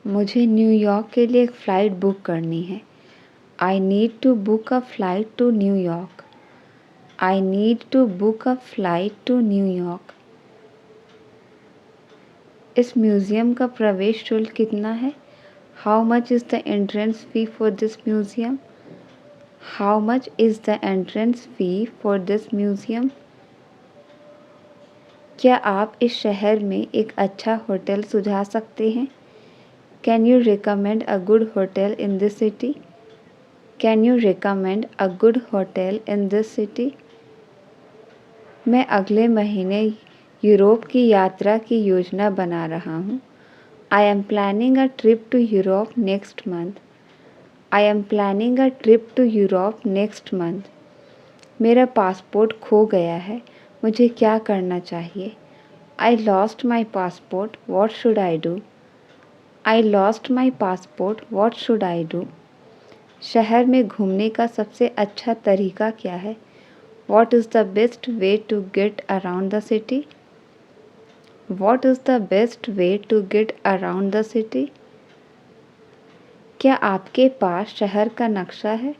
मुझे न्यूयॉर्क के लिए एक फ़्लाइट बुक करनी है। I need to book a flight to New York. I need to book a flight to New York. इस म्यूज़ियम का प्रवेश शुल्क कितना है? How much is the entrance fee for this museum? How much is the entrance fee for this museum? क्या आप इस शहर में एक अच्छा होटल सुझा सकते हैं? Can you recommend a good hotel in this city? Can you recommend a good hotel in this city? मैं अगले महीने यूरोप की यात्रा की योजना बना रहा हूँ। I am planning a trip to Europe next month. I am planning a trip to Europe next month. मेरा पासपोर्ट खो गया है, मुझे क्या करना चाहिए? I lost my passport, what should I do? I lost my passport, what should I do? शहर में घूमने का सबसे अच्छा तरीका क्या है? What is the best way to get around the city? What is the best way to get around the city? क्या आपके पास शहर का नक्शा है?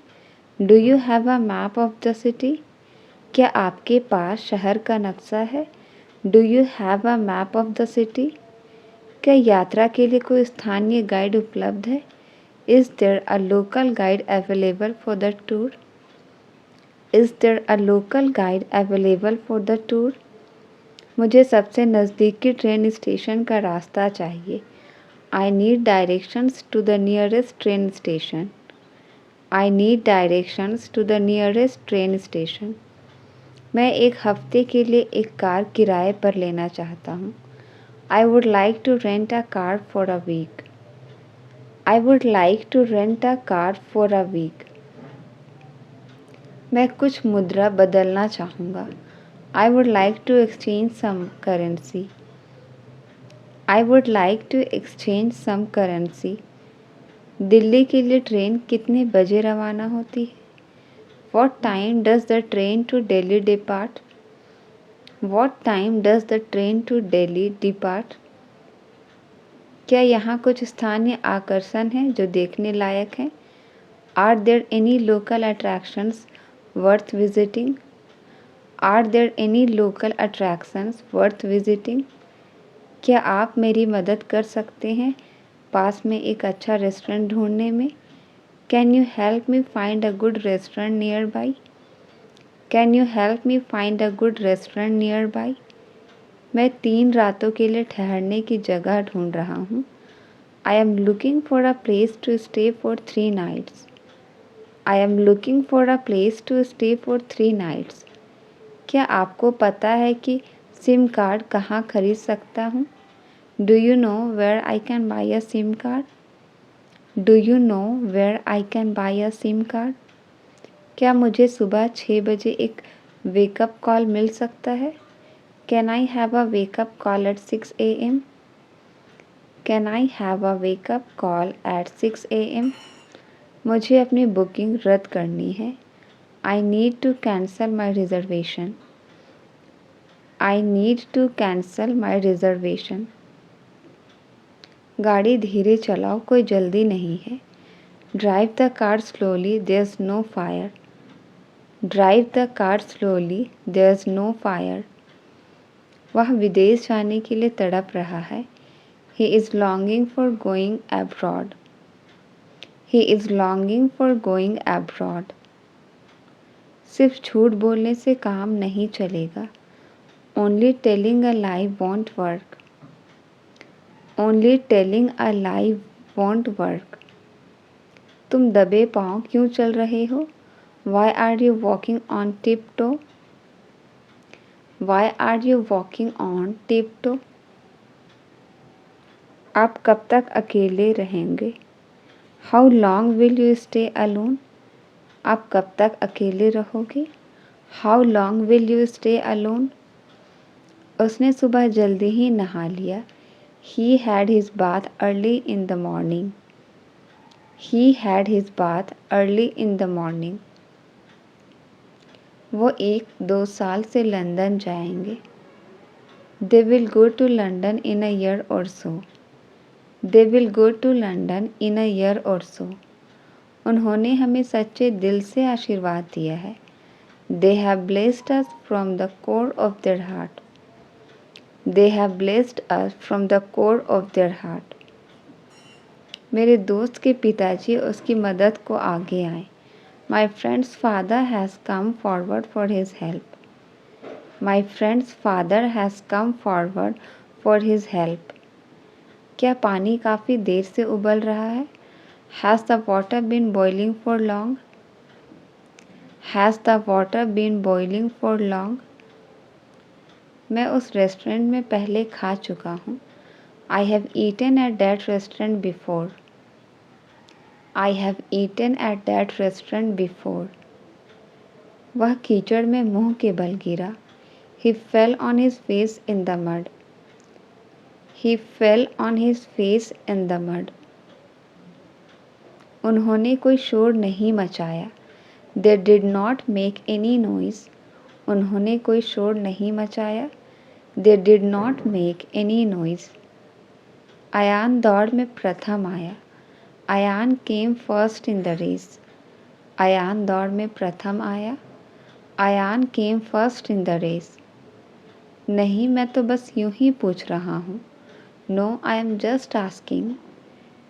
Do you have a map of the city? क्या आपके पास शहर का नक्शा है? Do you have a map of the city? क्या यात्रा के लिए कोई स्थानीय गाइड उपलब्ध है? Is there a local guide available for the tour? Is there a local guide available for the tour? मुझे सबसे नज़दीकी ट्रेन स्टेशन का रास्ता चाहिए। I need directions to the nearest train station. I need directions to the nearest train station. मैं एक हफ्ते के लिए एक कार किराए पर लेना चाहता हूँ। I would like to rent a car for a week. I would like to rent a car for a week. मैं कुछ मुद्रा बदलना चाहूँगा। I would like to exchange some currency. I would like to exchange some currency. Delhi के लिए train कितने बजे रवाना होती है? What time does the train to Delhi depart? What time does the train to Delhi depart? क्या यहाँ कुछ स्थानीय आकर्षण हैं जो देखने लायक हैं? Are there any local attractions worth visiting? Are there any local attractions worth visiting? क्या आप मेरी मदद कर सकते हैं पास में एक अच्छा रेस्टोरेंट ढूंढने में? Can you help me find a good restaurant nearby? Can you help me find a good restaurant nearby? मैं 3 रातों के लिए ठहरने की जगह ढूंढ रहा हूँ। I am looking for a place to stay for 3 nights. I am looking for a place to stay for 3 nights. क्या आपको पता है कि सिम कार्ड कहाँ खरीद सकता हूँ? Do you know where I can buy a SIM card? Do you know where I can buy a SIM card? क्या मुझे सुबह 6 बजे एक वेकअप कॉल मिल सकता है? Can I have a wake-up call at 6 a.m.? Can I have a wake-up call at 6 a.m.? मुझे अपनी booking रद्द करनी है। I need to cancel my reservation. I need to cancel my reservation. गाड़ी धीरे चलाओ, कोई जल्दी नहीं है। Drive the car slowly, there's no fire. Drive the car slowly, there's no fire. वह विदेश जाने के लिए तड़प रहा है। He is longing for going abroad. He is longing for going abroad. सिर्फ झूठ बोलने से काम नहीं चलेगा। Only telling a lie won't work. Only telling a lie won't work. तुम दबे पाँव क्यों चल रहे हो? Why are you walking on tiptoe? Why are you walking on tiptoe? आप कब तक अकेले रहेंगे? How long will you stay alone? आप कब तक अकेले रहोगे? How long will you stay alone? उसने सुबह जल्दी ही नहा लिया। He had his bath early in the morning. He had his bath early in the morning. वो 1-2 साल से लंदन जाएंगे। They will go to London in a year or so. They will go to London in a year or so. उन्होंने हमें सच्चे दिल से आशीर्वाद दिया है। They have blessed us from the core of their heart. They have blessed us from the core of their heart. मेरे दोस्त के पिताजी उसकी मदद को आगे आए। My friend's father has come forward for his help. My friend's father has come forward for his help. क्या पानी काफ़ी देर से उबल रहा है? Has the water been boiling for long? Has the water been boiling for long? मैं उस रेस्टोरेंट में पहले खा चुका हूँ। I have eaten at that restaurant before. I have eaten at that restaurant before. वह कीचड़ में मुंह के बल गिरा। He fell on his face in the mud. He fell on his face in the mud. उन्होंने कोई शोर नहीं मचाया। They did not make any noise. उन्होंने कोई शोर नहीं मचाया। They did not make any noise. Ayan दौड़ में प्रथम आया। Ayan came first in the race. Ayan दौड़ में प्रथम आया। Ayan came first in the race. नहीं, मैं तो बस यूं ही पूछ रहा हूँ। No, I am just asking.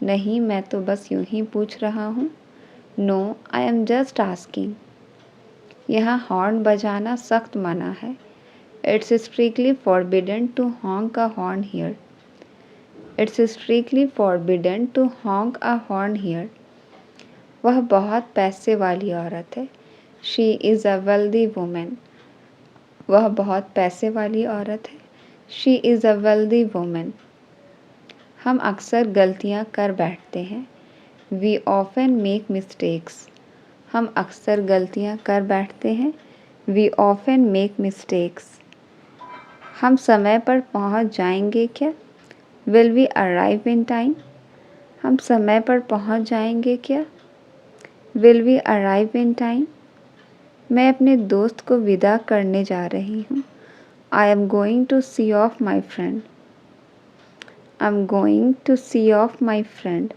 नहीं, मैं तो बस यूं ही पूछ रहा हूँ। No, I am just asking. यहाँ हॉर्न बजाना सख्त मना है। It's strictly forbidden to honk a horn here. It's strictly forbidden to honk a horn here. वह बहुत पैसे वाली औरत है। She is a wealthy woman. वह बहुत पैसे वाली औरत है। She is a wealthy woman. हम अक्सर गलतियाँ कर बैठते हैं। We often make mistakes. हम अक्सर गलतियाँ कर बैठते हैं। We often make mistakes. हम समय पर पहुँच जाएंगे क्या? Will we arrive in time? हम समय पर पहुँच जाएंगे क्या? Will we arrive in time? मैं अपने दोस्त को विदा करने जा रही हूँ। I am going to see off my friend. I am going to see off my friend.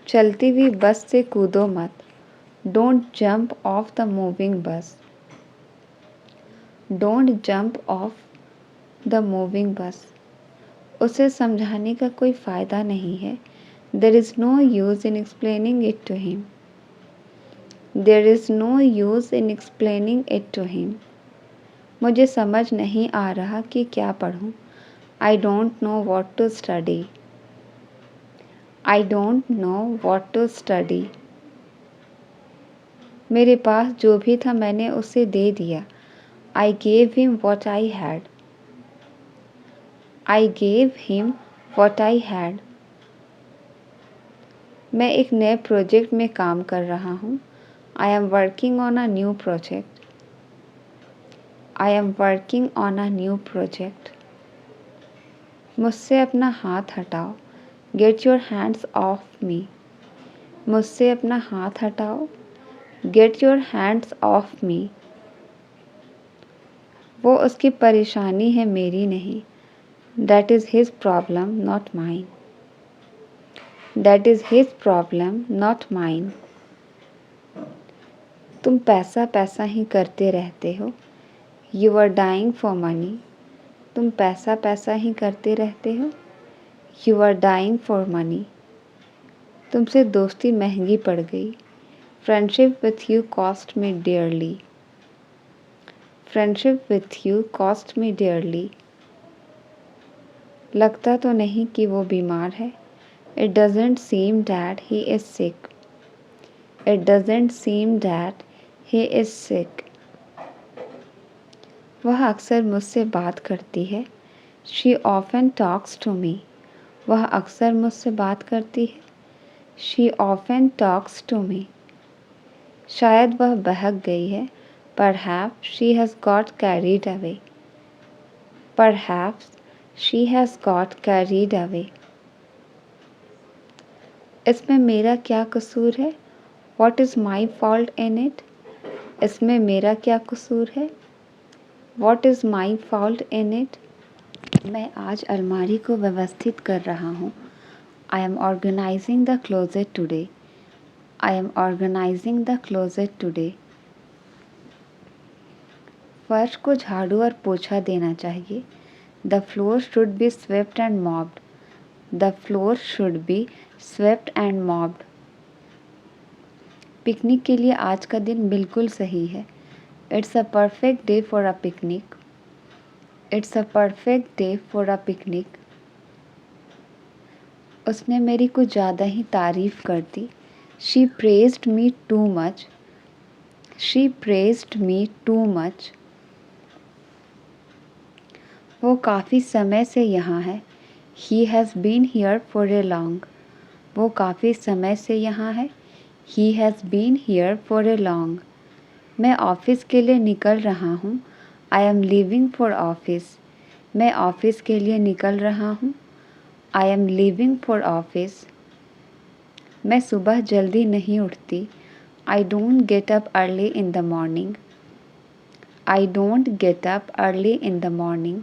चलती हुई बस से कूदो मत। Don't jump off the moving bus. Don't jump off the moving bus. उसे समझाने का कोई फ़ायदा नहीं है। There is no use in explaining it to him. There is no use in explaining it to him. मुझे समझ नहीं आ रहा कि क्या पढ़ूं। I don't know what to study. I don't know what to study. मेरे पास जो भी था मैंने उसे दे दिया। I gave him what I had. I gave him what I had. मैं एक नए प्रोजेक्ट में काम कर रहा हूँ। I am working on a new project. I am working on a new project. मुझसे अपना हाथ हटाओ। Get your hands of me. मुझसे अपना हाथ हटाओ। Get your hands of me. वो उसकी परेशानी है, मेरी नहीं। That is his problem not mine. That is his problem not mine. तुम पैसा पैसा ही करते रहते हो। You are dying for money. तुम पैसा पैसा ही करते रहते हो। You are dying for money. तुमसे दोस्ती महंगी पड़ गई। Friendship with you cost me dearly. Friendship with you cost me dearly. लगता तो नहीं कि वो बीमार है। It doesn't seem that he is sick. It doesn't seem that he is sick. वह अक्सर मुझसे बात करती है। शी ऑफन टॉक्स टू मी। वह अक्सर मुझसे बात करती है। She often talks to me. शायद वह बहक गई है। Perhaps she has got carried away. Perhaps she has got carried away. इसमें मेरा क्या कसूर है? What is my fault in it? इसमें मेरा क्या कसूर है? What is my fault in it? मैं आज अलमारी को व्यवस्थित कर रहा हूँ। I am organising the closet today. I am organising the closet today. फर्श को झाड़ू और पोछा देना चाहिए। The floor should be swept and mopped. The floor should be swept and mopped. Picnic के लिए आज का दिन बिल्कुल सही है। It's a perfect day for a picnic. It's a perfect day for a picnic. उसने मेरी कुछ ज़्यादा ही तारीफ़ कर दी। She praised me too much. She praised me too much. वो काफ़ी समय से यहाँ है। He has been here for a long. वो काफ़ी समय से यहाँ है। He has been here for a long. मैं ऑफ़िस के लिए निकल रहा हूँ। I am leaving for office. मैं ऑफ़िस के लिए निकल रहा हूँ। I am leaving for office. मैं सुबह जल्दी नहीं उठती। I don't get up early in the morning. I don't get up early in the morning.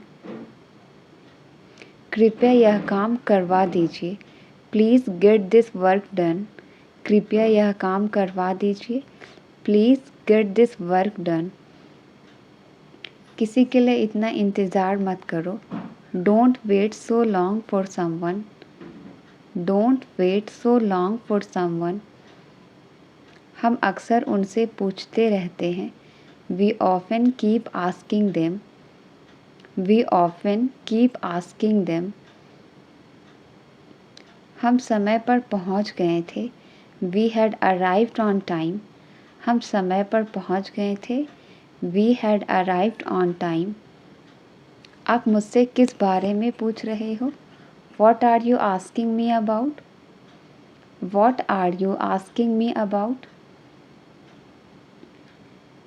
कृपया यह काम करवा दीजिए। Please get this work done. कृपया यह काम करवा दीजिए। Please get this work done. किसी के लिए इतना इंतज़ार मत करो। Don't wait so long for someone. Don't wait so long for someone. हम अक्सर उनसे पूछते रहते हैं। We often keep asking them. We often keep asking them. हम समय पर पहुंच गए थे। We had arrived on time. हम समय पर पहुंच गए थे। We had arrived on time. आप मुझसे किस बारे में पूछ रहे हो? What are you asking me about? What are you asking me about?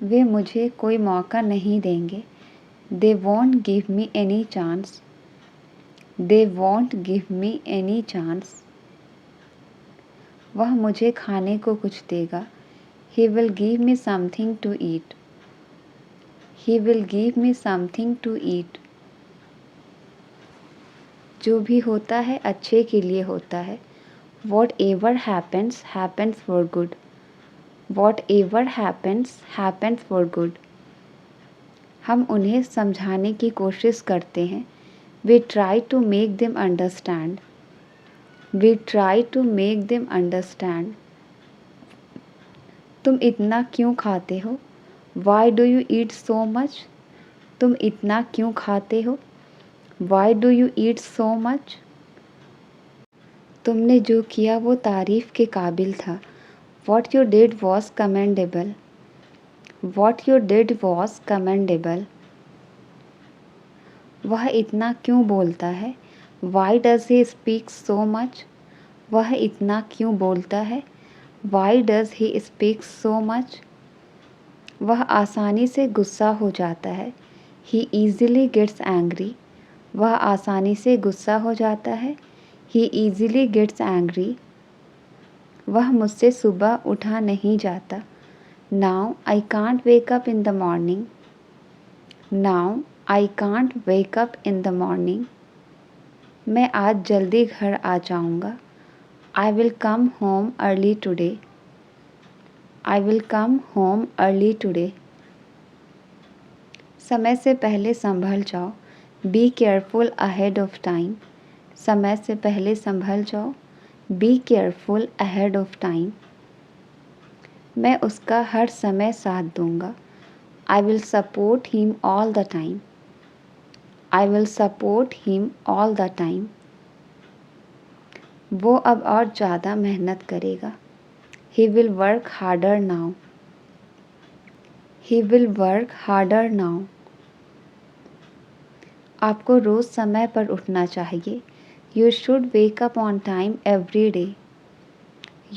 वे मुझे कोई मौका नहीं देंगे। They won't give me any chance. They won't give me any chance. वह मुझे खाने को कुछ देगा। He will give me something to eat. He will give me something to eat. जो भी होता है अच्छे के लिए होता है। Whatever happens, happens for good. Whatever happens, happens for good. हम उन्हें समझाने की कोशिश करते हैं। We try to make them understand. We try to make them understand. तुम इतना क्यों खाते हो? Why do you eat so much? तुम इतना क्यों खाते हो? Why do you eat so much? तुमने जो किया वो तारीफ़ के काबिल था। What you did was commendable. What you did was commendable. वह इतना क्यों बोलता है? Why does he speak so much? वह इतना क्यों बोलता है? Why does he speak so much? वह आसानी से गुस्सा हो जाता है। He easily gets angry. वह आसानी से गुस्सा हो जाता है। He easily gets angry. वह मुझसे सुबह उठा नहीं जाता। Now I can't wake up in the morning. Now I can't wake up in the morning. मैं आज जल्दी घर आ जाऊँगा। I will come home early today. I will come home early today. समय से पहले संभल जाओ। Be careful ahead of time. समय से पहले संभल जाओ। Be careful ahead of time. मैं उसका हर समय साथ दूँगा। I will support him all the time. I will support him all the time. वो अब और ज़्यादा मेहनत करेगा। He will work harder now. He will work harder now. आपको रोज़ समय पर उठना चाहिए। You should wake up on time every day.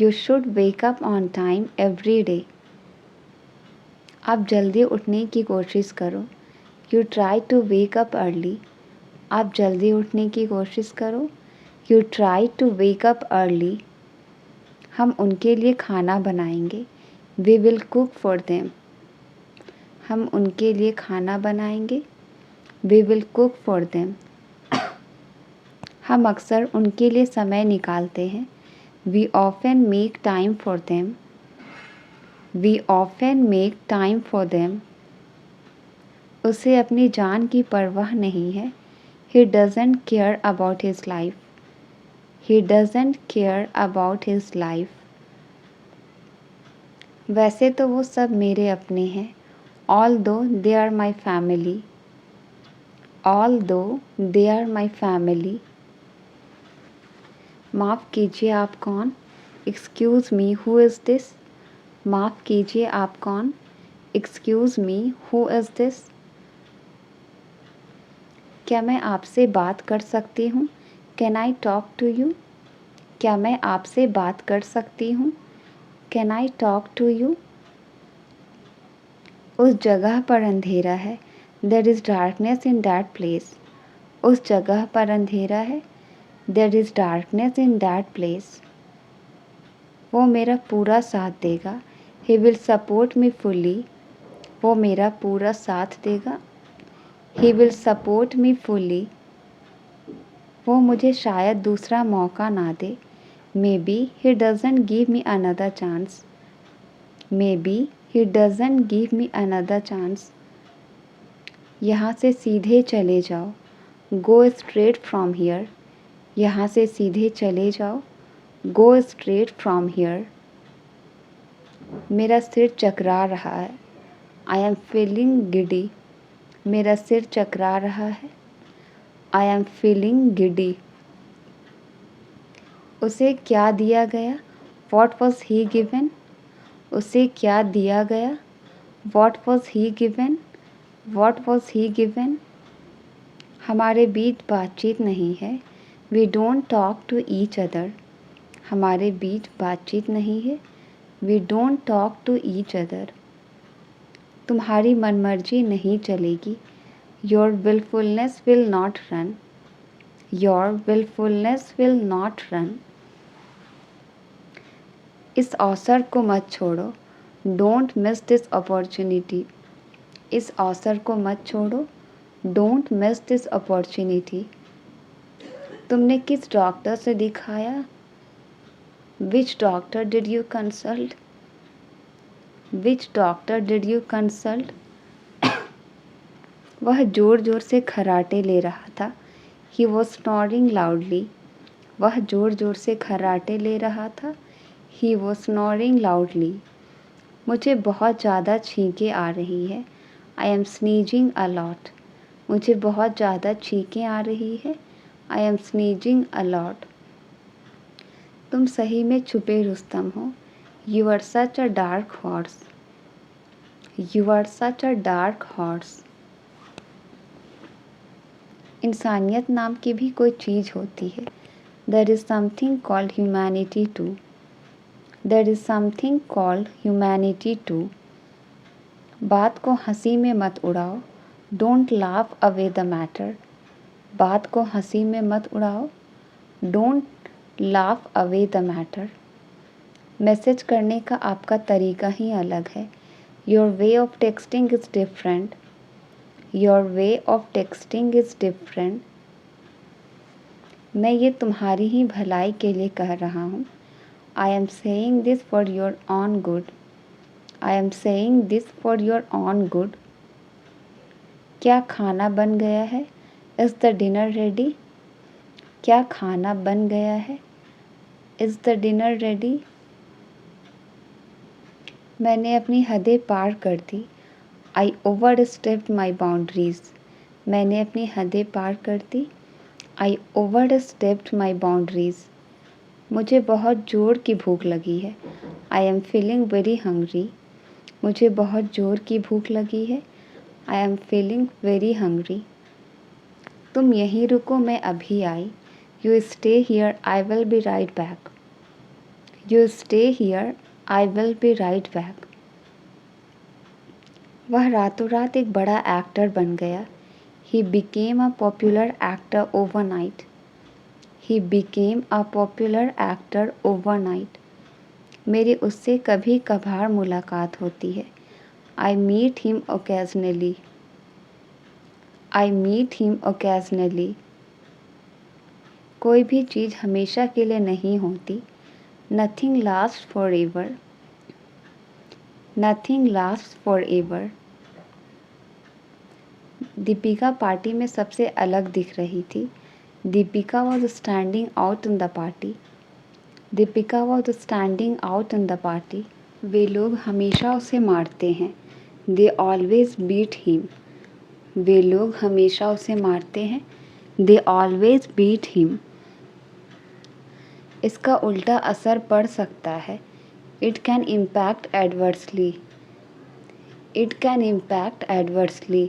You should wake up on time every day. आप जल्दी उठने की कोशिश करो। You try to wake up early. आप जल्दी उठने की कोशिश करो। You try to wake up early. हम उनके लिए खाना बनाएंगे। We will cook for them. हम उनके लिए खाना बनाएंगे। We will cook for them. हम अक्सर उनके लिए समय निकालते हैं। We often make time for them. We often make time for them. उसे अपनी जान की परवाह नहीं है। He doesn't care about his life. He doesn't care about his life. वैसे तो वो सब मेरे अपने हैं। Although they are my family. Although they are my family. माफ़ कीजिए आप कौन? Excuse me who is this? माफ़ कीजिए आप कौन? Excuse me who is this? क्या मैं आपसे बात कर सकती हूँ? Can I talk to you? क्या मैं आपसे बात कर सकती हूँ? Can I talk to you? उस जगह पर अंधेरा है। There is darkness in that place. उस जगह पर अंधेरा है। There is darkness in that place. वो मेरा पूरा साथ देगा। He will support me fully. वो मेरा पूरा साथ देगा। He will support me fully. वो मुझे शायद दूसरा मौका ना दे। Maybe he doesn't give me another chance. Maybe he doesn't give me another chance. यहाँ से सीधे चले जाओ। Go straight from here. यहाँ से सीधे चले जाओ। Go straight from here. मेरा सिर चकरा रहा है। I am feeling giddy. मेरा सिर चकरा रहा है। I am feeling giddy. उसे क्या दिया गया? What was he given? उसे क्या दिया गया? What was he given? What was he given? हमारे बीच बातचीत नहीं है। We don't talk to each other. हमारे बीच बातचीत नहीं है। We don't talk to each other. तुम्हारी मनमर्जी नहीं चलेगी। Your wilfulness will not run. Your wilfulness will not run. इस अवसर को मत छोड़ो। Don't miss this opportunity. इस अवसर को मत छोड़ो। Don't miss this opportunity. तुमने किस डॉक्टर से दिखाया? Which doctor did you consult? Which doctor did you consult? वह ज़ोर ज़ोर से खर्राटे ले रहा था। He was snoring loudly. वह ज़ोर ज़ोर से खर्राटे ले रहा था। He was snoring loudly. मुझे बहुत ज़्यादा छींकें आ रही है। I am sneezing a lot. मुझे बहुत ज़्यादा छींकें आ रही है। I am sneezing a lot. तुम सही में छुपे रुस्तम हो। You are such a dark horse. You are such a dark horse. इंसानियत नाम की भी कोई चीज़ होती है। There is something called humanity too. There is something called humanity too. बात को हंसी में मत उड़ाओ। Don't laugh away the matter. बात को हंसी में मत उड़ाओ। Don't laugh away the matter. Message करने का आपका तरीका ही अलग है। Your way of texting is different. Your way of texting is different. मैं ये तुम्हारी ही भलाई के लिए कह रहा हूँ। I am saying this for your own good. I am saying this for your own good. क्या खाना बन गया है? Is the dinner ready? क्या खाना बन गया है? Is the dinner ready? मैंने अपनी हदें पार कर दी। I overstepped my boundaries. मैंने अपनी हदें पार कर दी। I overstepped my boundaries. मुझे बहुत ज़ोर की भूख लगी है। I am feeling very hungry. मुझे बहुत ज़ोर की भूख लगी है। I am feeling very hungry. तुम यहीं रुको, मैं अभी आई। You stay here, I will be right back. You stay here, I will be right back. वह रातों रात एक बड़ा एक्टर बन गया। He became a popular actor overnight. He became a popular actor overnight. मेरी उससे कभी कभार मुलाकात होती है। I meet him occasionally. I meet him occasionally. कोई भी चीज़ हमेशा के लिए नहीं होती। Nothing lasts forever. Nothing lasts forever. Deepika party में सबसे अलग दिख रही थी। Deepika was standing out in the party. Deepika was standing out in the party. वे लोग हमेशा उसे मारते हैं। They always beat him. वे लोग हमेशा उसे मारते हैं। They always beat him. इसका उल्टा असर पड़ सकता है। It can impact adversely. It can impact adversely.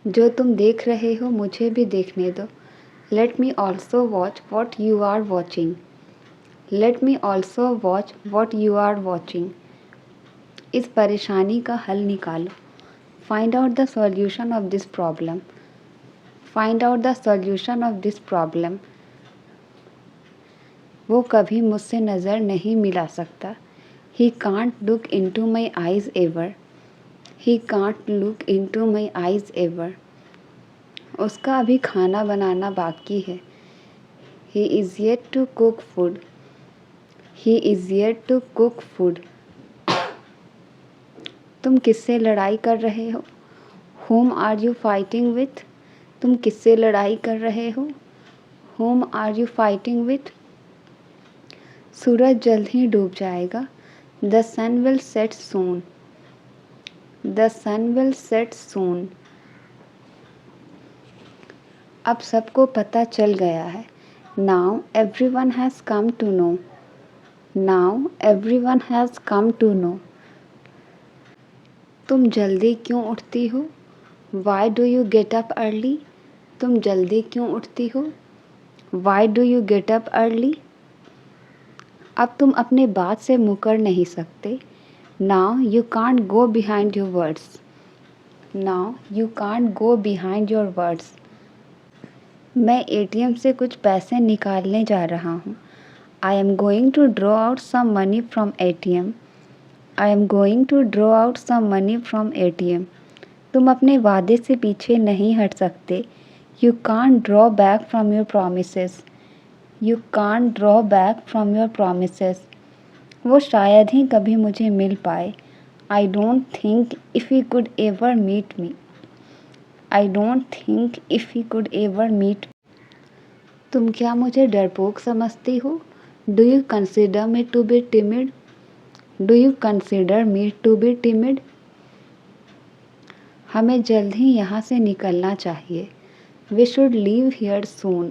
जो तुम देख रहे हो मुझे भी देखने दो। Let me also watch what you are watching. Let me also watch what you are watching. इस परेशानी का हल निकालो। Find out the solution of this problem. Find out the solution of this problem. वो कभी मुझसे नज़र नहीं मिला सकता। He can't look into my eyes ever. He can't look into my eyes ever. उसका अभी खाना बनाना बाकी है। He is yet to cook food. He is yet to cook food. तुम किससे लड़ाई कर रहे हो? Whom are you fighting with? तुम किससे लड़ाई कर रहे हो? Whom are you fighting with? सूरज जल्द ही डूब जाएगा। The sun will set soon. The sun will set soon. अब सबको पता चल गया है। Now everyone has come to know. Now everyone has come to know. तुम जल्दी क्यों उठती हो? Why do you get up early? तुम जल्दी क्यों उठती हो? Why do you get up early? अब तुम अपने बात से मुकर नहीं सकते। Now you can't go behind your words. Now you can't go behind your words. मैं ATM से कुछ पैसे निकालने जा रहा हूँ। I am going to draw out some money from ATM. I am going to draw out some money from ATM. तुम अपने वादे से पीछे नहीं हट सकते। You can't draw back from your promises. You can't draw back from your promises. वो शायद ही कभी मुझे मिल पाए। I don't think if he could ever meet me. I don't think if he could ever meet me. तुम क्या मुझे डरपोक समझती हो? Do you consider me to be timid? Do you consider me to be timid? हमें जल्द ही यहाँ से निकलना चाहिए। We should leave here soon.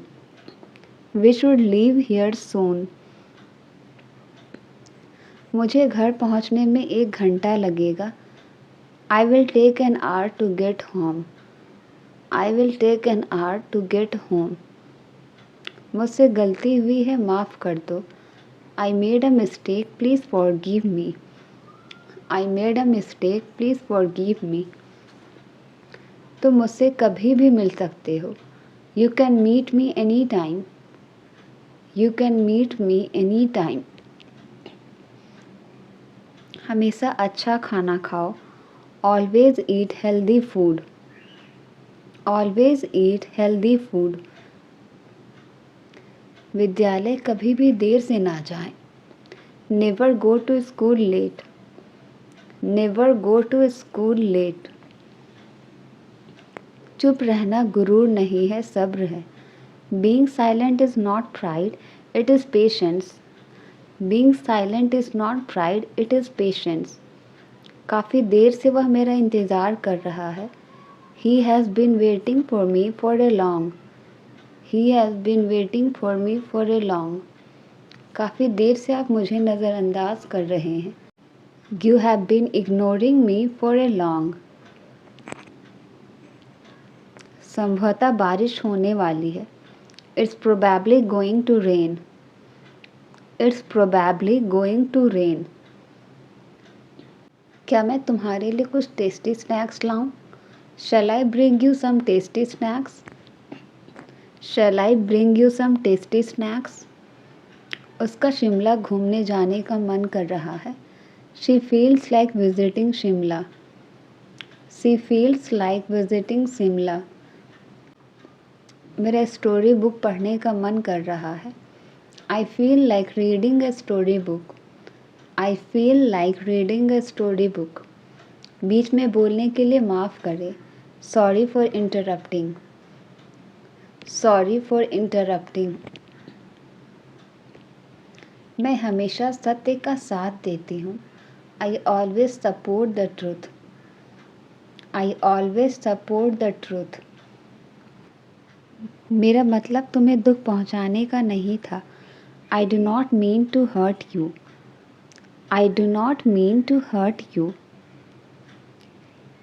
We should leave here soon. मुझे घर पहुँचने में 1 घंटा लगेगा। I will take an hour to get home. I will take an hour to get home. मुझसे गलती हुई है, माफ़ कर दो। I made a mistake, please forgive me. I made a mistake, please forgive me. तुम मुझसे कभी भी मिल सकते हो। You can meet me anytime. You can meet me anytime. हमेशा अच्छा खाना खाओ। Always eat healthy food. Always eat healthy food. विद्यालय कभी भी देर से ना जाएं। Never go to school late. Never go to school late. चुप रहना गुरूर नहीं है, सब्र है। Being silent is not pride, it is patience. Being silent is not pride, it is patience. काफ़ी देर से वह मेरा इंतज़ार कर रहा है। He has been waiting for me for a long. He has been waiting for me for a long. काफ़ी देर से आप मुझे नज़रअंदाज कर रहे हैं। You have been ignoring me for a long. संभवतः बारिश होने वाली है। It's probably going to rain. It's probably going to rain. क्या मैं तुम्हारे लिए कुछ टेस्टी स्नैक्स लाऊं? Shall I bring you some tasty snacks? Shall I bring you some tasty snacks? उसका शिमला घूमने जाने का मन कर रहा है। She feels like visiting Shimla. She feels like visiting Shimla. मेरा स्टोरी बुक पढ़ने का मन कर रहा है। I feel like reading a story book. I feel like reading a story book. बीच में बोलने के लिए माफ़ करें। Sorry for interrupting. Sorry for interrupting. मैं हमेशा सत्य का साथ देती हूँ। I always support the truth. I always support the truth. मेरा मतलब तुम्हें दुख पहुँचाने का नहीं था। I do not mean to hurt you. I do not mean to hurt you.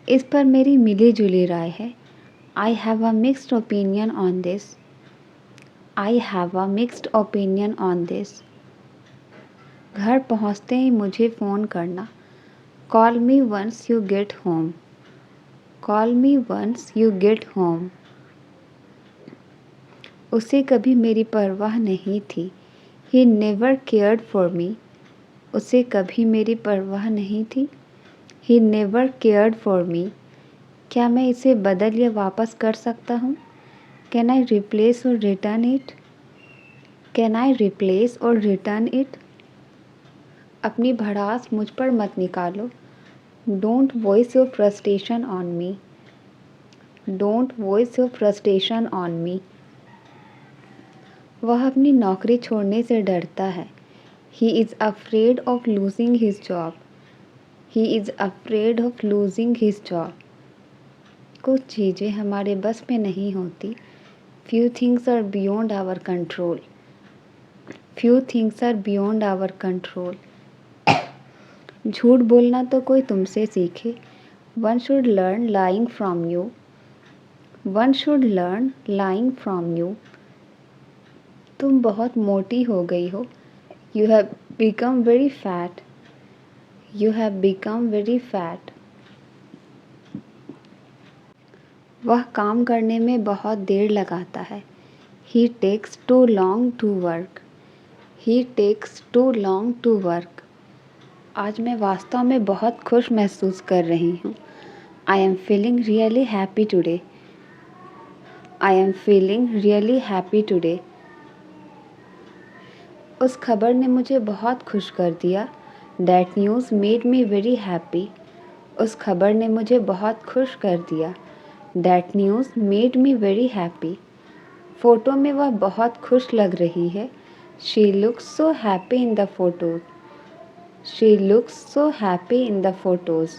इस पर मेरी मिली जुली राय है। I have a mixed opinion on this. I have a mixed opinion on this. घर पहुँचते ही मुझे फ़ोन करना। Call me once you get home. Call me once you get home. उसे कभी मेरी परवाह नहीं थी। He never cared for me. उसे कभी मेरी परवाह नहीं थी। He never cared for me. क्या मैं इसे बदल या वापस कर सकता हूँ? Can I replace or return it? Can I replace or return it? अपनी भड़ास मुझ पर मत निकालो। Don't voice your frustration on me. Don't voice your frustration on me. वह अपनी नौकरी छोड़ने से डरता है। He is afraid of losing his job. He is afraid of losing his job. कुछ चीज़ें हमारे बस में नहीं होती। Few things are beyond our control. Few things are beyond our control. झूठ बोलना तो कोई तुमसे सीखे। One should learn lying from you. One should learn lying from you. तुम बहुत मोटी हो गई हो। You have become very fat. You have become very fat. वह काम करने में बहुत देर लगाता है। He takes too long to work. He takes too long to work. आज मैं वास्तव में बहुत खुश महसूस कर रही हूँ। I am feeling really happy today. I am feeling really happy today. उस खबर ने मुझे बहुत खुश कर दिया। That news made me very happy. उस खबर ने मुझे बहुत खुश कर दिया। That news made me very happy. Photo में वह बहुत खुश लग रही है। She looks so happy in the photos. She looks so happy in the photos.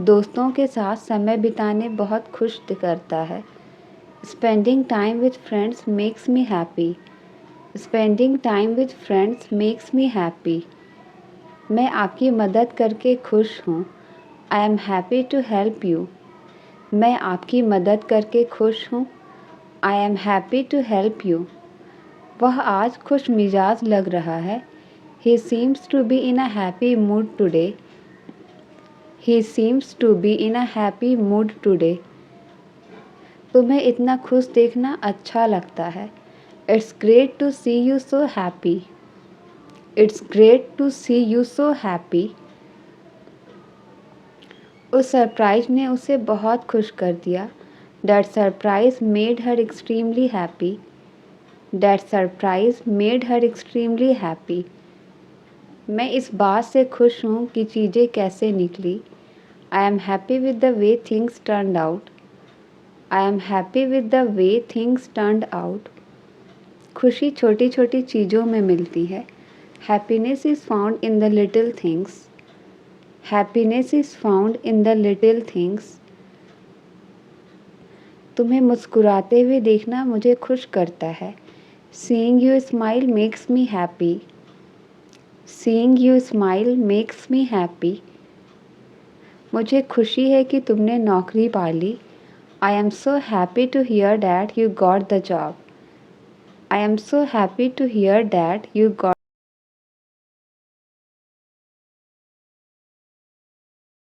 दोस्तों के साथ समय बिताने बहुत खुश करता है। Spending time with friends makes me happy. Spending time with friends makes me happy. मैं आपकी मदद करके खुश हूँ। I am happy to help you. मैं आपकी मदद करके खुश हूँ। I am happy to help you. वह आज खुश मिजाज लग रहा है। He seems to be in a happy mood today. He seems to be in a happy mood today. तुम्हें इतना खुश देखना अच्छा लगता है। It's great to see you so happy. It's great to see you so happy. उस surprise ने उसे बहुत खुश कर दिया। That surprise made her extremely happy. That surprise made her extremely happy. मैं इस बात से खुश हूँ कि चीज़ें कैसे निकली। आई am happy with the way things turned out. I am happy with the way things turned out. खुशी छोटी छोटी चीज़ों में मिलती है। Happiness is found in the little things. Happiness is found in the little things. तुम्हें मुस्कुराते हुए देखना मुझे खुश करता है। Seeing you smile makes me happy. Seeing you smile makes me happy. मुझे खुशी है कि तुमने नौकरी पा ली। I am so happy to hear that you got the job. I am so happy to hear that you got